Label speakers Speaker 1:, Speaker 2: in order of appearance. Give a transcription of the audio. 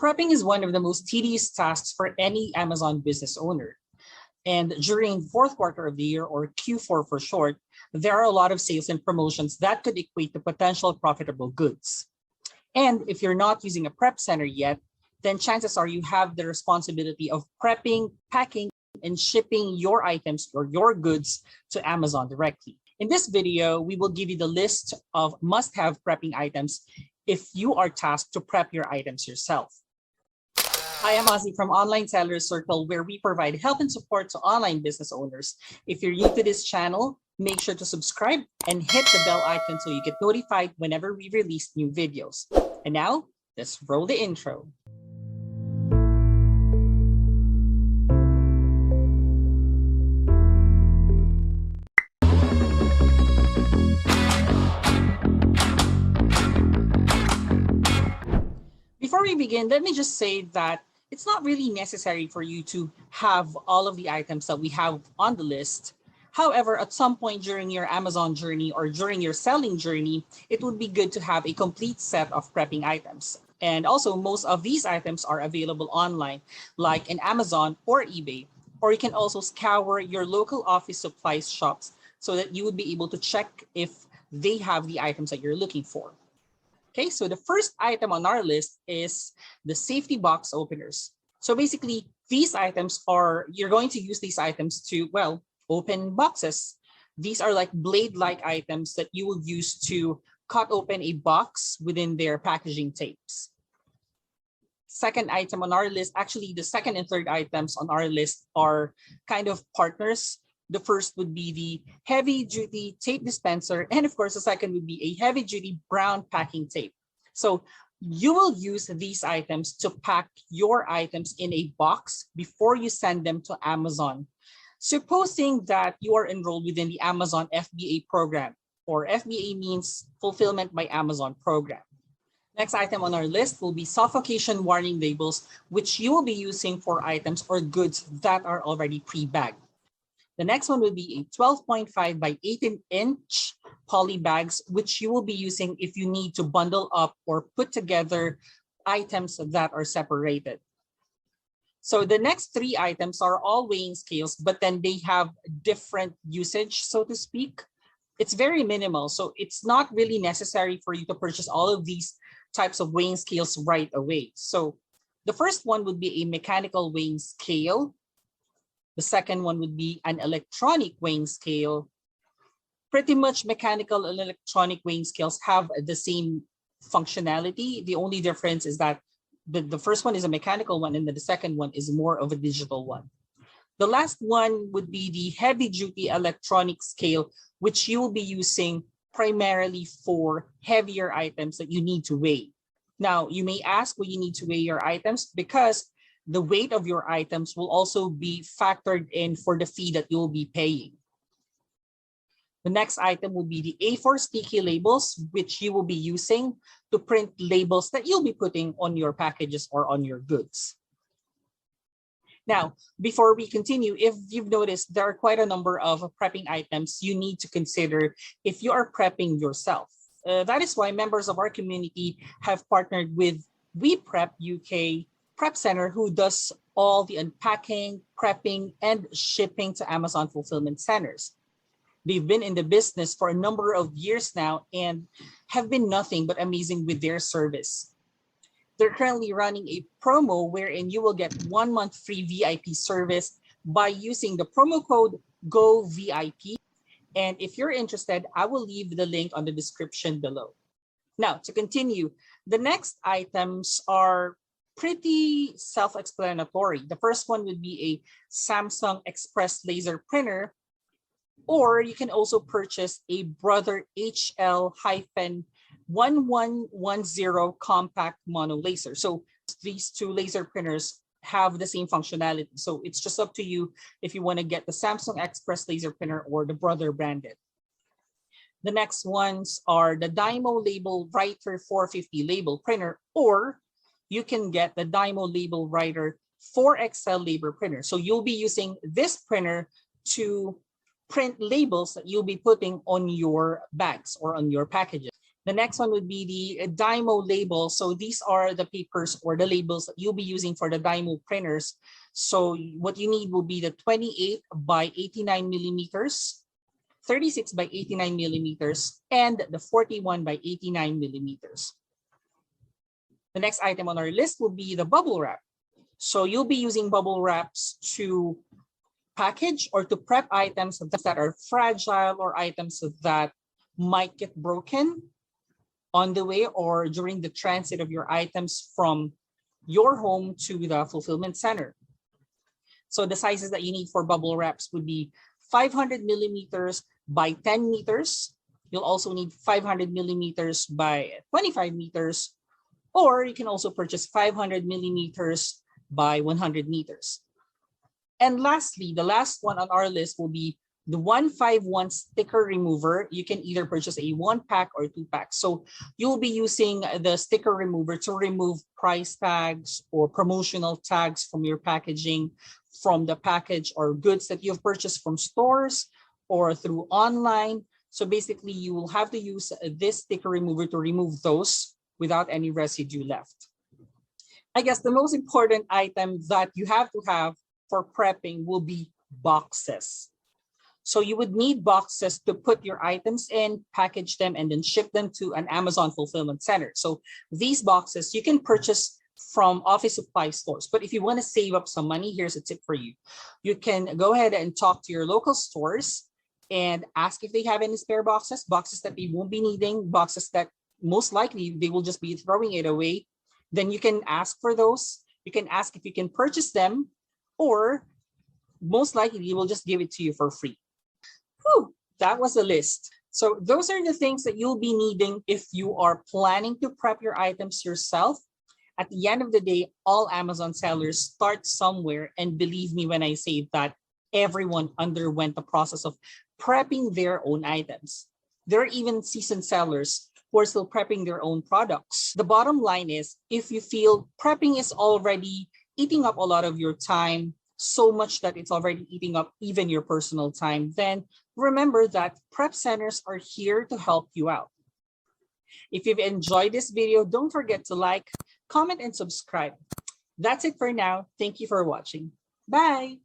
Speaker 1: Prepping is one of the most tedious tasks for any Amazon business owner. And during fourth quarter of the year, or Q4 for short, there are a lot of sales and promotions that could equate to potential profitable goods. And if you're not using a prep center yet, then chances are you have the responsibility of prepping, packing, and shipping your items or your goods to Amazon directly. In this video, we will give you the list of must-have prepping items if you are tasked to prep your items yourself. I am Ozzy from Online Sellers Circle, where we provide help and support to online business owners. If you're new to this channel, make sure to subscribe and hit the bell icon so you get notified whenever we release new videos. And now, let's roll the intro. Before we begin, let me just say that it's not really necessary for you to have all of the items that we have on the list. However, at some point during your Amazon journey or during your selling journey, it would be good to have a complete set of prepping items. And also, most of these items are available online, like in Amazon or eBay. Or you can also scour your local office supplies shops so that you would be able to check if they have the items that you're looking for. Okay, so the first item on our list is the safety box openers. So basically, these items are, you're going to use these items to, well, open boxes. These are like blade-like items that you will use to cut open a box within their packaging tapes. Second item on our list, actually the second and third items on our list are kind of partners. The first would be the heavy-duty tape dispenser, and of course, the second would be a heavy-duty brown packing tape. So you will use these items to pack your items in a box before you send them to Amazon. Supposing that you are enrolled within the Amazon FBA program, or FBA means Fulfillment by Amazon program. Next item on our list will be suffocation warning labels, which you will be using for items or goods that are already pre-bagged. The next one will be a 12.5 by 18-inch poly bags, which you will be using if you need to bundle up or put together items that are separated. So the next three items are all weighing scales, but then they have different usage, so to speak. It's very minimal, so it's not really necessary for you to purchase all of these types of weighing scales right away. So the first one would be a mechanical weighing scale. The second one would be an electronic weighing scale. Pretty much mechanical and electronic weighing scales have the same functionality. The only difference is that the first one is a mechanical one and the second one is more of a digital one. The last one would be the heavy-duty electronic scale, which you will be using primarily for heavier items that you need to weigh. Now, you may ask why you need to weigh your items, because the weight of your items will also be factored in for the fee that you will be paying. The next item will be the A4 sticky labels, which you will be using to print labels that you'll be putting on your packages or on your goods. Now, before we continue, if you've noticed, there are quite a number of prepping items you need to consider if you are prepping yourself. That is why members of our community have partnered with We Prep UK Prep Center, who does all the unpacking, prepping, and shipping to Amazon fulfillment centers. They've been in the business for a number of years now and have been nothing but amazing with their service. They're currently running a promo wherein you will get 1 month free VIP service by using the promo code GOVIP. And if you're interested, I will leave the link on the description below. Now, to continue, the next items are pretty self-explanatory. The first one would be a Samsung Express laser printer, or you can also purchase a Brother HL-1110 compact mono laser. So these two laser printers have the same functionality. So it's just up to you if you want to get the Samsung Express laser printer or the Brother branded. The next ones are the DYMO Label Writer 450 label printer, or you can get the DYMO Label Writer 4XL label printer. So you'll be using this printer to print labels that you'll be putting on your bags or on your packages. The next one would be the DYMO label. So these are the papers or the labels that you'll be using for the DYMO printers. So what you need will be the 28 by 89 millimeters, 36 by 89 millimeters, and the 41 by 89 millimeters. The next item on our list will be the bubble wrap. So you'll be using bubble wraps to package or to prep items that are fragile or items that might get broken on the way or during the transit of your items from your home to the fulfillment center. So the sizes that you need for bubble wraps would be 500 millimeters by 10 meters. You'll also need 500 millimeters by 25 meters, or you can also purchase 500 millimeters by 100 meters. And lastly, the last one on our list will be the 151 sticker remover. You can either purchase a 1-pack or 2-pack. So you'll be using the sticker remover to remove price tags or promotional tags from your packaging, from the package or goods that you've purchased from stores or through online. So basically, you will have to use this sticker remover to remove those without any residue left. I guess the most important item that you have to have for prepping will be boxes. So you would need boxes to put your items in, package them, and then ship them to an Amazon fulfillment center. So these boxes you can purchase from office supply stores. But if you want to save up some money, here's a tip for you. You can go ahead and talk to your local stores and ask if they have any spare boxes that they won't be needing, boxes that most likely they will just be throwing it away. Then you can ask for those. You can ask if you can purchase them, or most likely they will just give it to you for free. Whew, that was a list. So those are the things that you'll be needing if you are planning to prep your items yourself. At the end of the day, all Amazon sellers start somewhere. And believe me when I say that everyone underwent the process of prepping their own items. There are even seasoned sellers who are still prepping their own products. The bottom line is, if you feel prepping is already eating up a lot of your time, so much that it's already eating up even your personal time, then remember that prep centers are here to help you out. If you've enjoyed this video, don't forget to like, comment, and subscribe. That's it for now. Thank you for watching. Bye.